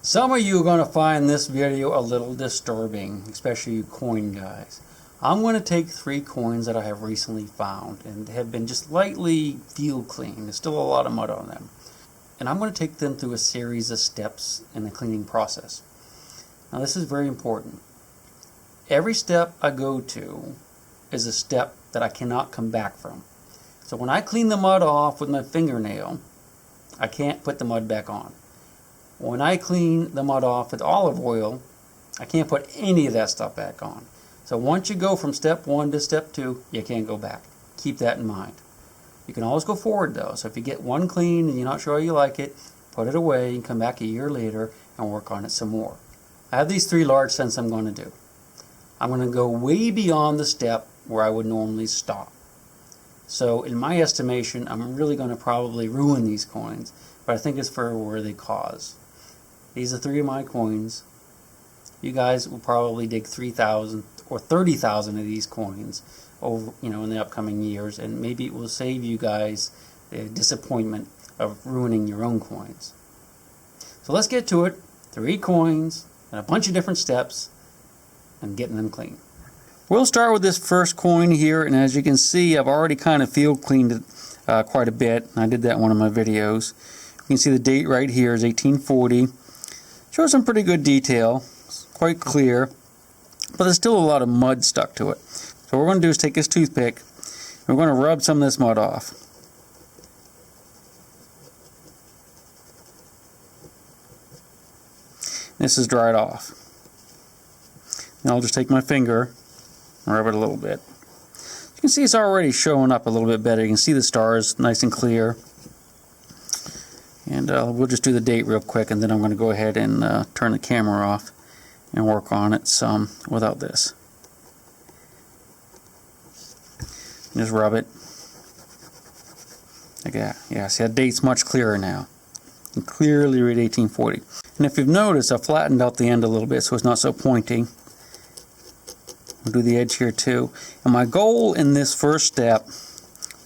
Some of you are going to find this video a little disturbing, especially you coin guys. I'm going to take 3 coins that I have recently found and have been just lightly field cleaned. There's still a lot of mud on them. And I'm going to take them through a series of steps in the cleaning process. Now this is very important. Every step I go to is a step that I cannot come back from. So when I clean the mud off with my fingernail, I can't put the mud back on. When I clean the mud off with olive oil, I can't put any of that stuff back on. So once you go from step 1 to step 2, you can't go back. Keep that in mind. You can always go forward though. So if you get one clean and you're not sure you like it, put it away and come back a year later and work on it some more. I have these 3 large scents I'm going to do. I'm going to go way beyond the step where I would normally stop. So in my estimation, I'm really going to probably ruin these coins, but I think it's for a worthy cause. These are 3 of my coins. You guys will probably dig 3,000 or 30,000 of these coins over, in the upcoming years, and maybe it will save you guys the disappointment of ruining your own coins. So let's get to it. 3 coins and a bunch of different steps and getting them clean. We'll start with this first coin here, and as you can see, I've already kind of field cleaned it quite a bit. I did that in one of my videos. You can see the date right here is 1840. Shows some pretty good detail. It's quite clear, but there's still a lot of mud stuck to it. So what we're going to do is take this toothpick and we're going to rub some of this mud off. This is dried off. And I'll just take my finger and rub it a little bit. You can see it's already showing up a little bit better. You can see the stars nice and clear. And we'll just do the date real quick, and then I'm going to go ahead and turn the camera off and work on it some without this. Just rub it like that. Yeah, see that date's much clearer now. You can clearly read 1840. And if you've noticed, I've flattened out the end a little bit so it's not so pointy. We'll do the edge here too. And my goal in this first step,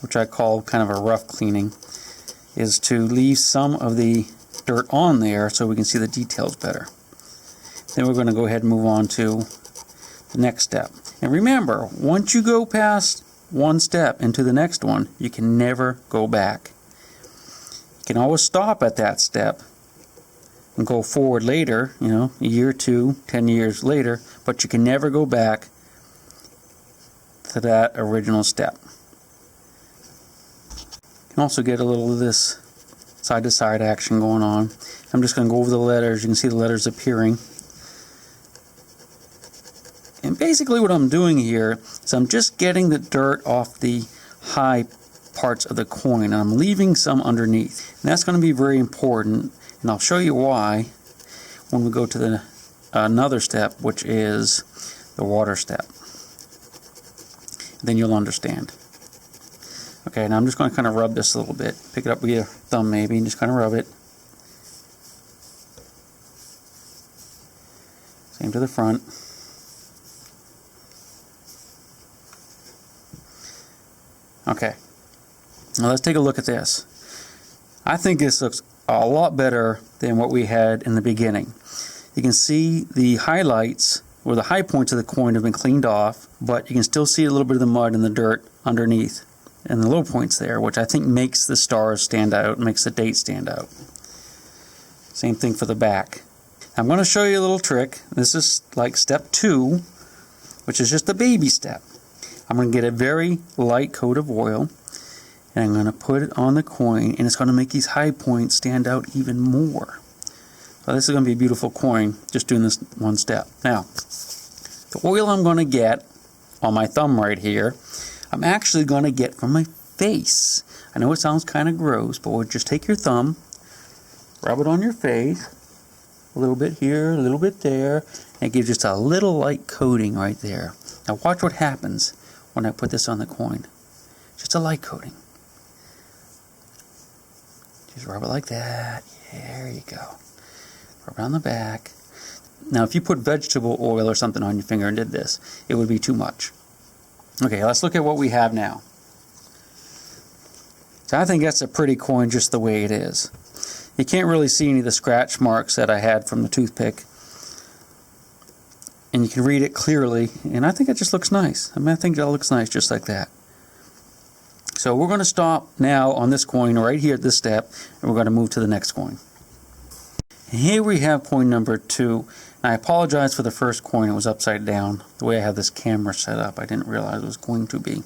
which I call kind of a rough cleaning, is to leave some of the dirt on there so we can see the details better. Then we're going to go ahead and move on to the next step. And remember, once you go past one step into the next one, you can never go back. You can always stop at that step and go forward later, a year, 2, 10 years later, but you can never go back to that original step. You can also get a little of this side-to-side action going on. I'm just going to go over the letters. You can see the letters appearing. And basically what I'm doing here is I'm just getting the dirt off the high parts of the coin, and I'm leaving some underneath. And that's going to be very important, and I'll show you why when we go to another step, which is the water step. Then you'll understand. Okay, now I'm just going to kind of rub this a little bit. Pick it up with your thumb maybe and just kind of rub it. Same to the front. Okay, now let's take a look at this. I think this looks a lot better than what we had in the beginning. You can see the highlights or the high points of the coin have been cleaned off, but you can still see a little bit of the mud and the dirt underneath and the low points there, which I think makes the stars stand out, makes the date stand out. Same thing for the back. I'm going to show you a little trick. This is like step 2, which is just a baby step. I'm going to get a very light coat of oil and I'm going to put it on the coin, and it's going to make these high points stand out even more. So this is going to be a beautiful coin just doing this one step. Now, the oil I'm going to get on my thumb right here, I'm actually going to get from my face. I know it sounds kind of gross, but we'll just take your thumb, rub it on your face, a little bit here, a little bit there, and it gives just a little light coating right there. Now watch what happens when I put this on the coin. Just a light coating. Just rub it like that. Yeah, there you go. Rub it on the back. Now if you put vegetable oil or something on your finger and did this, it would be too much. Okay, let's look at what we have now. So I think that's a pretty coin just the way it is. You can't really see any of the scratch marks that I had from the toothpick. And you can read it clearly, and I think it just looks nice. I mean, I think that looks nice just like that. So we're going to stop now on this coin right here at this step, and we're going to move to the next coin. And here we have coin number 2. I apologize for the first coin, it was upside down. The way I have this camera set up, I didn't realize it was going to be.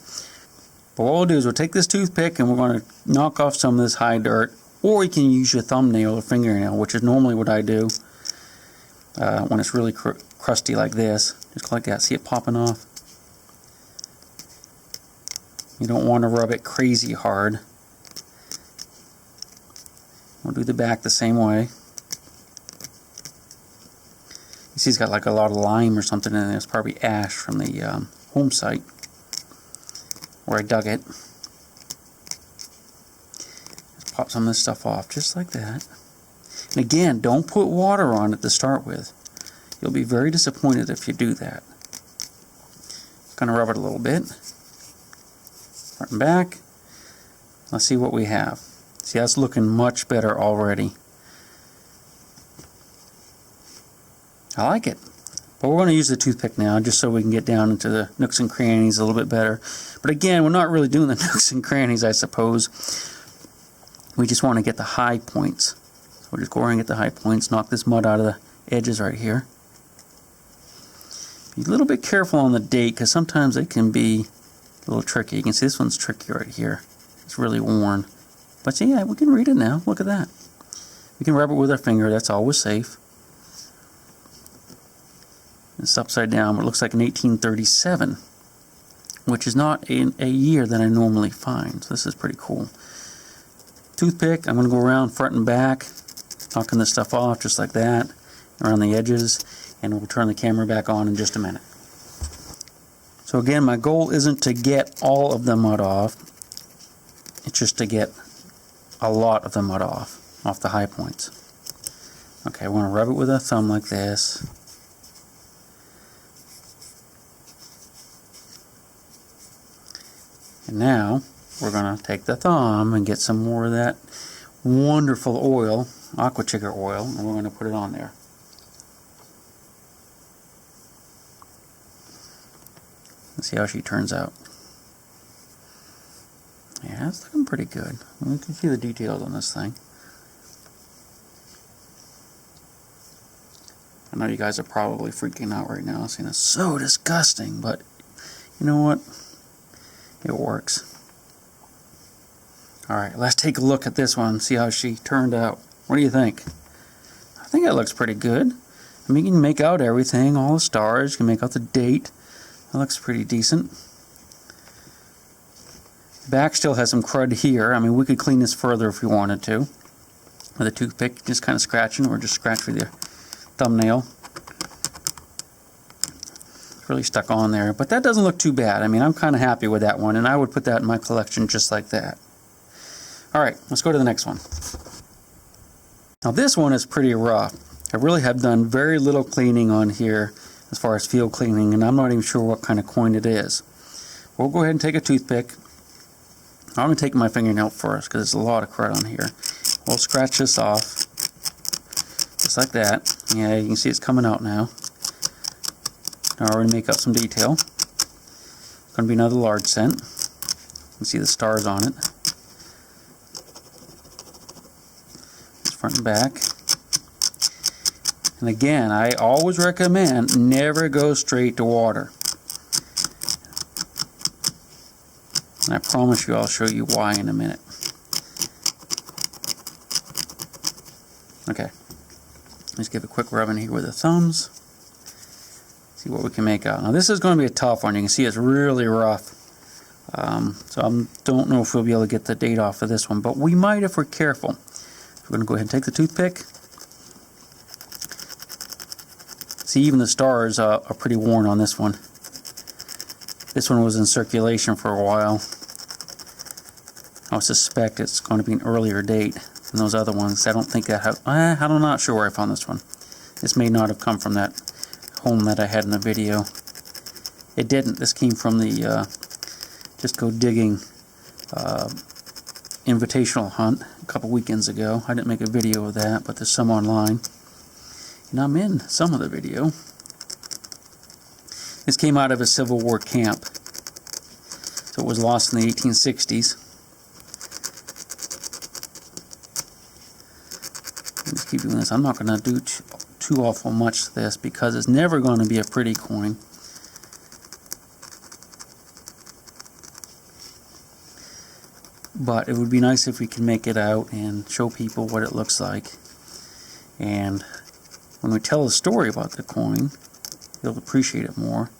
But what we'll do is we'll take this toothpick and we're going to knock off some of this high dirt, or you can use your thumbnail or fingernail, which is normally what I do when it's really crusty like this. Just like that, see it popping off? You don't want to rub it crazy hard. We'll do the back the same way. You see it's got like a lot of lime or something in there. It's probably ash from the home site where I dug it. Just pop some of this stuff off just like that. And again, don't put water on it to start with. You'll be very disappointed if you do that. Going to rub it a little bit. Front and back. Let's see what we have. See, that's looking much better already. I like it. But we're going to use the toothpick now just so we can get down into the nooks and crannies a little bit better. But again, we're not really doing the nooks and crannies, I suppose. We just want to get the high points. So we'll just go ahead and get the high points, knock this mud out of the edges right here. Be a little bit careful on the date because sometimes it can be a little tricky. You can see this one's tricky right here. It's really worn. But see, yeah, we can read it now. Look at that. We can rub it with our finger. That's always safe. It's upside down, but it looks like an 1837, which is not a year that I normally find. So this is pretty cool. Toothpick, I'm going to go around front and back, knocking this stuff off just like that, around the edges, and we'll turn the camera back on in just a minute. So again, my goal isn't to get all of the mud off, it's just to get a lot of the mud off the high points. Okay, we're going to rub it with a thumb like this. And now we're going to take the thumb and get some more of that wonderful oil, Aquachigger oil, and we're going to put it on there. Let's see how she turns out. Yeah, it's looking pretty good. You can see the details on this thing. I know you guys are probably freaking out right now, saying it's so disgusting, but you know what? It works. Alright, let's take a look at this one, see how she turned out. What do you think? I think it looks pretty good. I mean, you can make out everything, all the stars, you can make out the date. That looks pretty decent. The back still has some crud here. I mean, we could clean this further if we wanted to. With a toothpick, just kind of scratching, or just scratch with your thumbnail. Really stuck on there, but that doesn't look too bad. I mean, I'm kind of happy with that one, and I would put that in my collection just like that. Alright, let's go to the next one. Now this one is pretty rough. I really have done very little cleaning on here as far as field cleaning, and I'm not even sure what kind of coin it is. We'll go ahead and take a toothpick. I'm going to take my fingernail first because there's a lot of crud on here. We'll scratch this off just like that. Yeah, you can see it's coming out now. I already make out some detail. Going to be another large cent. You can see the stars on it. Just front and back. And again, I always recommend never go straight to water. And I promise you I'll show you why in a minute. Okay. Let's give a quick rub in here with the thumbs. See what we can make out. Now this is going to be a tough one. You can see it's really rough. So I don't know if we'll be able to get the date off of this one, but we might if we're careful. We're going to go ahead and take the toothpick. See, even the stars are pretty worn on this one. This one was in circulation for a while. I suspect it's going to be an earlier date than those other ones. I don't think that I'm not sure where I found this one. This may not have come from that home that I had in the video. It didn't. This came from the Just Go Digging invitational hunt, a couple weekends ago. I didn't make a video of that, but there's some online. And I'm in some of the video. This came out of a Civil War camp. So it was lost in the 1860s. Let's keep doing this. I'm not going to do too awful much to this because it's never going to be a pretty coin. But it would be nice if we can make it out and show people what it looks like. And when we tell a story about the coin, you'll appreciate it more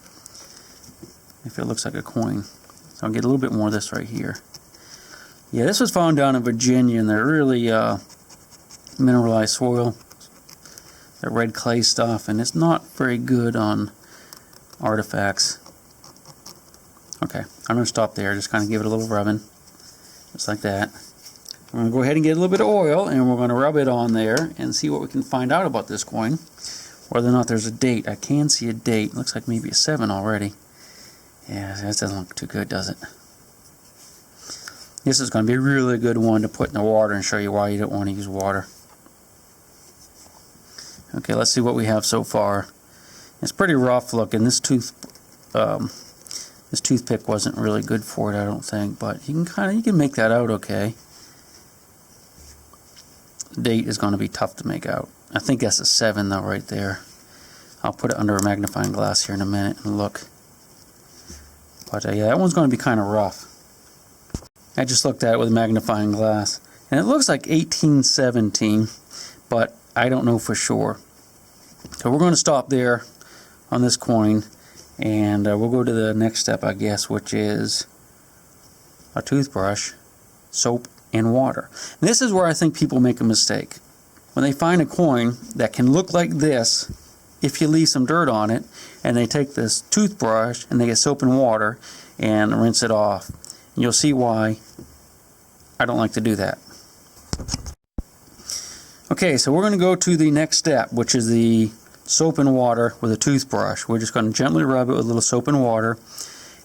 if it looks like a coin. So I'll get a little bit more of this right here. Yeah, this was found down in Virginia in the really mineralized soil, the red clay stuff, and it's not very good on artifacts. Okay, I'm going to stop there, just kind of give it a little rubbing, just like that. I'm going to go ahead and get a little bit of oil, and we're going to rub it on there and see what we can find out about this coin, whether or not there's a date. I can see a date. Looks like maybe a 7 already. Yeah, that doesn't look too good, does it? This is going to be a really good one to put in the water and show you why you don't want to use water. Okay, let's see what we have so far. It's pretty rough looking. This toothpick wasn't really good for it, I don't think, but you can make that out okay. The date is going to be tough to make out. I think that's a 7 though right there. I'll put it under a magnifying glass here in a minute and look. But yeah, that one's going to be kind of rough. I just looked at it with a magnifying glass, and it looks like 1817, but I don't know for sure. So we're going to stop there on this coin, and we'll go to the next step, I guess, which is a toothbrush, soap, and water. And this is where I think people make a mistake. When they find a coin that can look like this, if you leave some dirt on it, and they take this toothbrush and they get soap and water and rinse it off, and you'll see why I don't like to do that. Okay, so we're going to go to the next step, which is the soap and water with a toothbrush. We're just going to gently rub it with a little soap and water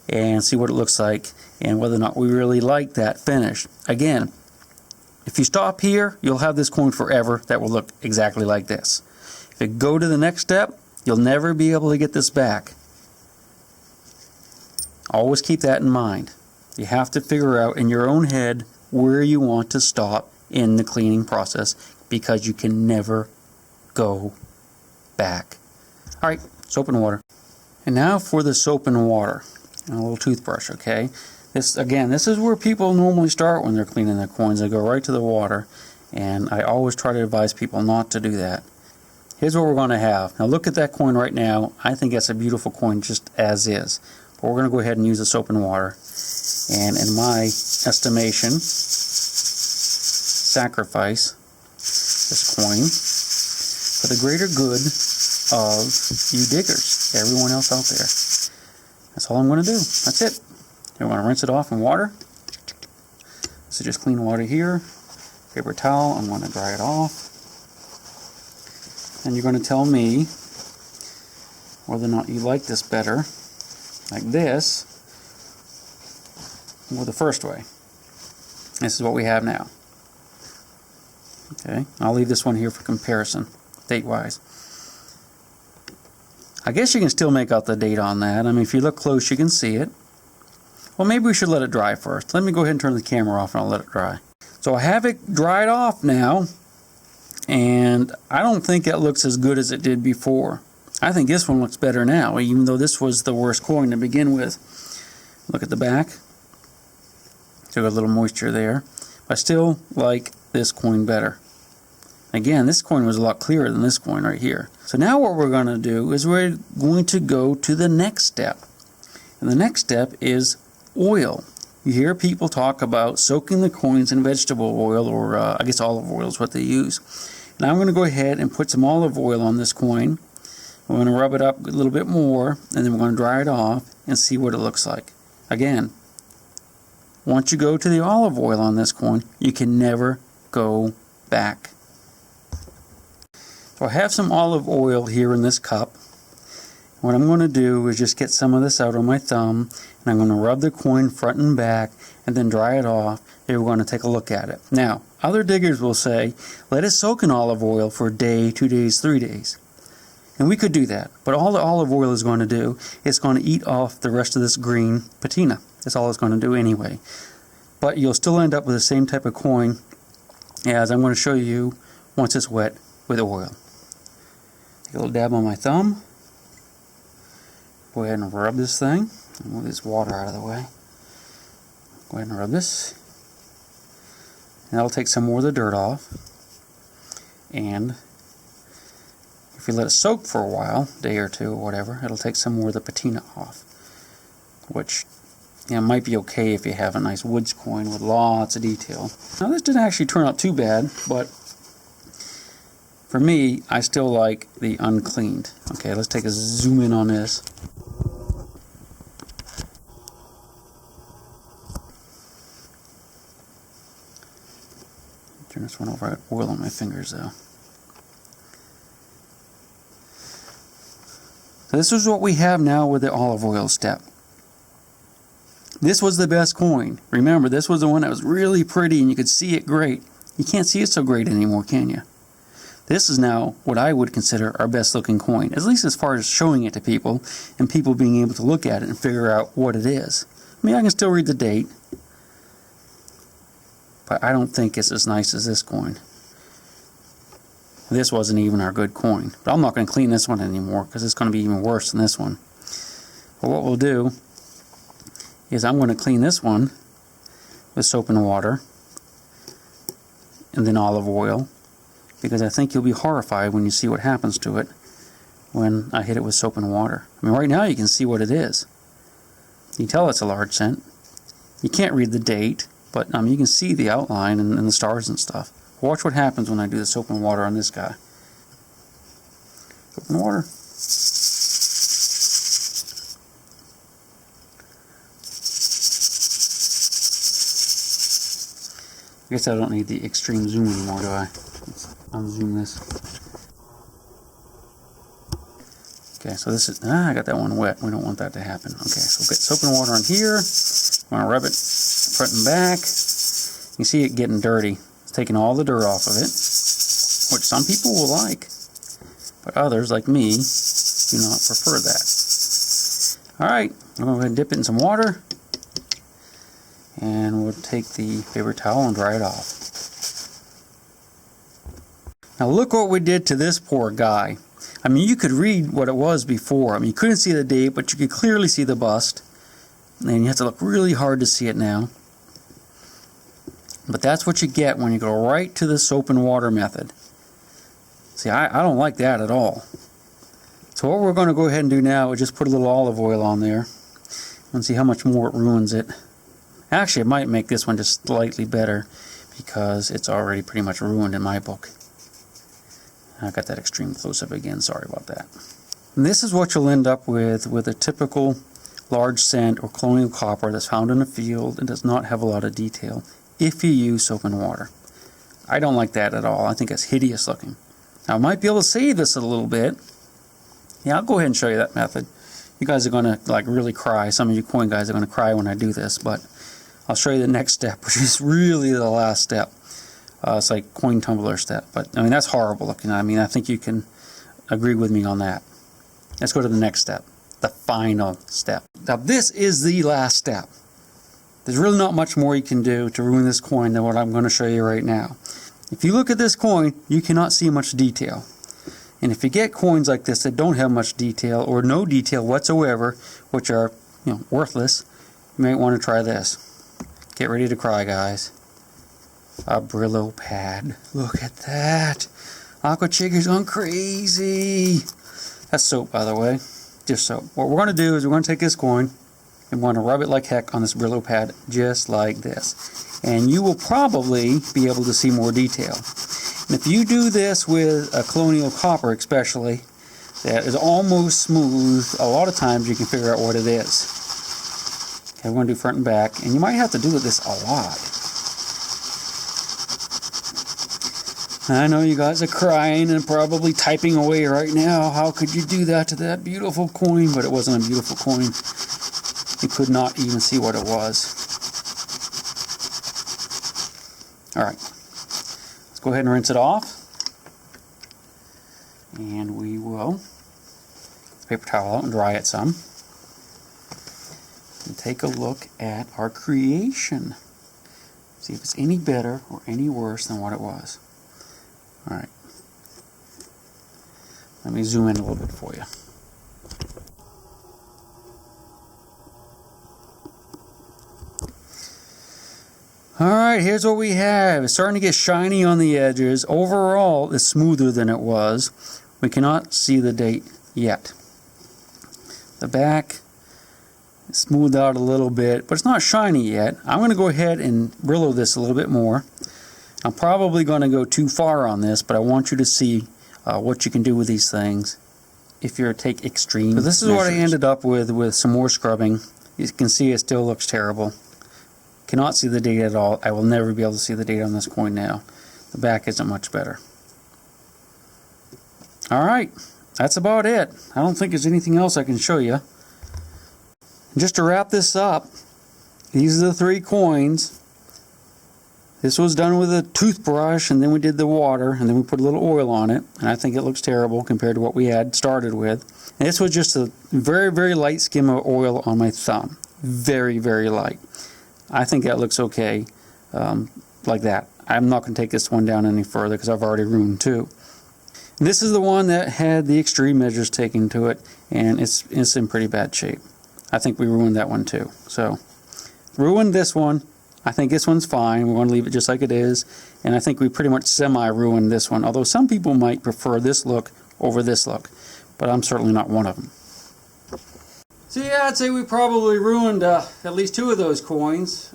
and see what it looks like and whether or not we really like that finish. Again, if you stop here, you'll have this coin forever that will look exactly like this. If you go to the next step, you'll never be able to get this back. Always keep that in mind. You have to figure out in your own head where you want to stop in the cleaning process, because you can never go back. Alright, soap and water. And now for the soap and water. And a little toothbrush, okay? This is where people normally start when they're cleaning their coins. They go right to the water, and I always try to advise people not to do that. Here's what we're going to have. Now look at that coin right now. I think that's a beautiful coin just as is. But we're going to go ahead and use the soap and water. And in my estimation, sacrifice this coin for the greater good of you diggers, everyone else out there. That's all I'm going to do. That's it. I'm going to rinse it off in water. This is just clean water here. Paper towel. I'm going to dry it off. And you're going to tell me whether or not you like this better, like this, or the first way. This is what we have now. Okay, I'll leave this one here for comparison, date-wise. I guess you can still make out the date on that. I mean, if you look close, you can see it. Well, maybe we should let it dry first. Let me go ahead and turn the camera off and I'll let it dry. So I have it dried off now, and I don't think it looks as good as it did before. I think this one looks better now, even though this was the worst coin to begin with. Look at the back. Took a little moisture there. I still like this coin better. Again, this coin was a lot clearer than this coin right here. So now what we're going to do is we're going to go to the next step. And the next step is oil. You hear people talk about soaking the coins in vegetable oil, or I guess olive oil is what they use. Now I'm going to go ahead and put some olive oil on this coin. We're going to rub it up a little bit more, and then we're going to dry it off and see what it looks like. Again, once you go to the olive oil on this coin, you can never go back. So I have some olive oil here in this cup, What I'm going to do is just get some of this out on my thumb, and I'm going to rub the coin front and back and then dry it off, and we're going to take a look at it. Now, other diggers will say, let it soak in olive oil for a day, 2 days, 3 days. And we could do that, but all the olive oil is going to do is going to eat off the rest of this green patina. That's all it's going to do anyway. But you'll still end up with the same type of coin as I'm going to show you once it's wet with oil. Take a little dab on my thumb. Go ahead and rub this thing. Move this water out of the way. Go ahead and rub this. And that'll take some more of the dirt off. And if you let it soak for a while, a day or two or whatever, it'll take some more of the patina off. Which, might be okay if you have a nice woods coin with lots of detail. Now this didn't actually turn out too bad, but for me, I still like the uncleaned. Okay, let's take a zoom in on this. Turn this one over. I got oil on my fingers though. So this is what we have now with the olive oil step. This was the best coin. Remember, this was the one that was really pretty and you could see it great. You can't see it so great anymore, can you? This is now what I would consider our best looking coin, at least as far as showing it to people and people being able to look at it and figure out what it is. I mean, I can still read the date, but I don't think it's as nice as this coin. This wasn't even our good coin, but I'm not going to clean this one anymore because it's going to be even worse than this one. But what we'll do is I'm going to clean this one with soap and water and then olive oil, because I think you'll be horrified when you see what happens to it when I hit it with soap and water. I mean, right now you can see what it is. You can tell it's a large cent. You can't read the date, but you can see the outline and the stars and stuff. Watch what happens when I do the soap and water on this guy. Soap and water. I guess I don't need the extreme zoom anymore, do I? Let's unzoom this. Okay, so this is, I got that one wet. We don't want that to happen. Okay, so we'll get soap and water on here. I'm going to rub it front and back. You see it getting dirty. It's taking all the dirt off of it, which some people will like, but others, like me, do not prefer that. Alright, I'm going to go ahead and dip it in some water, and we'll take the paper towel and dry it off. Now look what we did to this poor guy. I mean, you could read what it was before. I mean, you couldn't see the date, but you could clearly see the bust. And you have to look really hard to see it now. But that's what you get when you go right to the soap and water method. See, I don't like that at all. So what we're going to go ahead and do now is just put a little olive oil on there and see how much more it ruins it. Actually, it might make this one just slightly better because it's already pretty much ruined in my book. I got that extreme close-up again, sorry about that. And this is what you'll end up with a typical large cent or colonial copper that's found in a field and does not have a lot of detail if you use soap and water. I don't like that at all. I think it's hideous looking. Now, I might be able to save this a little bit. Yeah, I'll go ahead and show you that method. You guys are going to really cry. Some of you coin guys are going to cry when I do this, but I'll show you the next step, which is really the last step. It's like coin tumbler step, but I mean that's horrible looking. I mean, I think you can agree with me on that. Let's go to the next step, the final step. Now this is the last step. There's really not much more you can do to ruin this coin than what I'm going to show you right now. If you look at this coin, you cannot see much detail. And if you get coins like this that don't have much detail or no detail whatsoever, which are worthless, you might want to try this. Get ready to cry, guys. A Brillo pad. Look at that. Aquachigger's gone crazy. That's soap, by the way. Just soap. What we're going to do is we're going to take this coin and we're going to rub it like heck on this Brillo pad, just like this. And you will probably be able to see more detail. And if you do this with a colonial copper especially, that is almost smooth, a lot of times you can figure out what it is. Okay, we're going to do front and back, and you might have to do this a lot. I know you guys are crying and probably typing away right now. How could you do that to that beautiful coin? But it wasn't a beautiful coin. You could not even see what it was. Alright, let's go ahead and rinse it off. And we will paper towel out and dry it some. And take a look at our creation. See if it's any better or any worse than what it was. Alright. Let me zoom in a little bit for you. Alright, here's what we have. It's starting to get shiny on the edges. Overall, it's smoother than it was. We cannot see the date yet. The back is smoothed out a little bit, but it's not shiny yet. I'm going to go ahead and Brillo this a little bit more. I'm probably going to go too far on this, but I want you to see what you can do with these things if you take extreme measures. This is what I ended up with some more scrubbing. You can see it still looks terrible. Cannot see the date at all. I will never be able to see the date on this coin now. The back isn't much better. Alright, that's about it. I don't think there's anything else I can show you. And just to wrap this up, these are the 3 coins. This was done with a toothbrush, and then we did the water, and then we put a little oil on it, and I think it looks terrible compared to what we had started with. And this was just a very, very light skim of oil on my thumb. Very, very light. I think that looks okay like that. I'm not going to take this one down any further because I've already ruined 2. And this is the one that had the extreme measures taken to it, and it's in pretty bad shape. I think we ruined that one too. So, ruined this one. I think this one's fine. We want to leave it just like it is. And I think we pretty much semi-ruined this one. Although some people might prefer this look over this look. But I'm certainly not one of them. So yeah, I'd say we probably ruined at least 2 of those coins.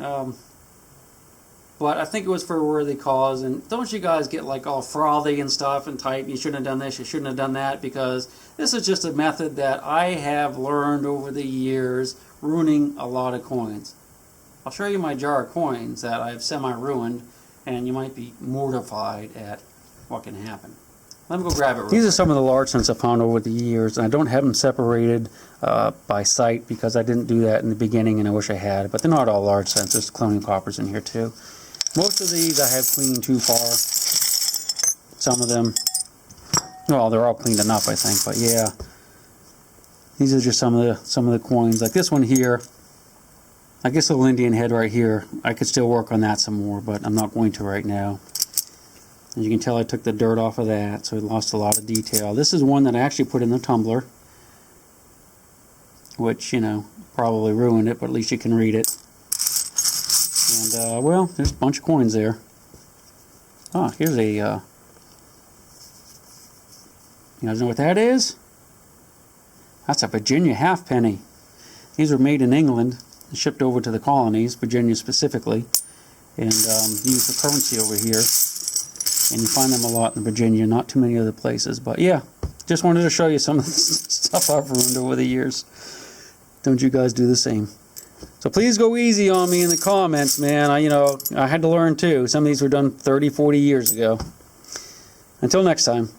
But I think it was for a worthy cause. And don't you guys get like all frothy and stuff and type, you shouldn't have done this, you shouldn't have done that, because this is just a method that I have learned over the years, ruining a lot of coins. I'll show you my jar of coins that I've semi-ruined, and you might be mortified at what can happen. Let me go grab it real quick. These are some of the large cents I found over the years, and I don't have them separated by sight because I didn't do that in the beginning, and I wish I had. But they're not all large cents. There's cloning coppers in here too. Most of these I have cleaned too far. Some of them, well, they're all cleaned enough, I think. But yeah, these are just some of the coins. Like this one here. I guess the little Indian head right here, I could still work on that some more, but I'm not going to right now. As you can tell, I took the dirt off of that, so it lost a lot of detail. This is one that I actually put in the tumbler, which, you know, probably ruined it, but at least you can read it. And, well, there's a bunch of coins there. Oh, here's a, you guys know what that is? That's a Virginia halfpenny. These were made in England. Shipped over to the colonies, Virginia specifically, and used for currency over here. And you find them a lot in Virginia, not too many other places. But yeah, just wanted to show you some of the stuff I've ruined over the years. Don't you guys do the same? So please go easy on me in the comments, man. I had to learn too. Some of these were done 30, 40 years ago. Until next time.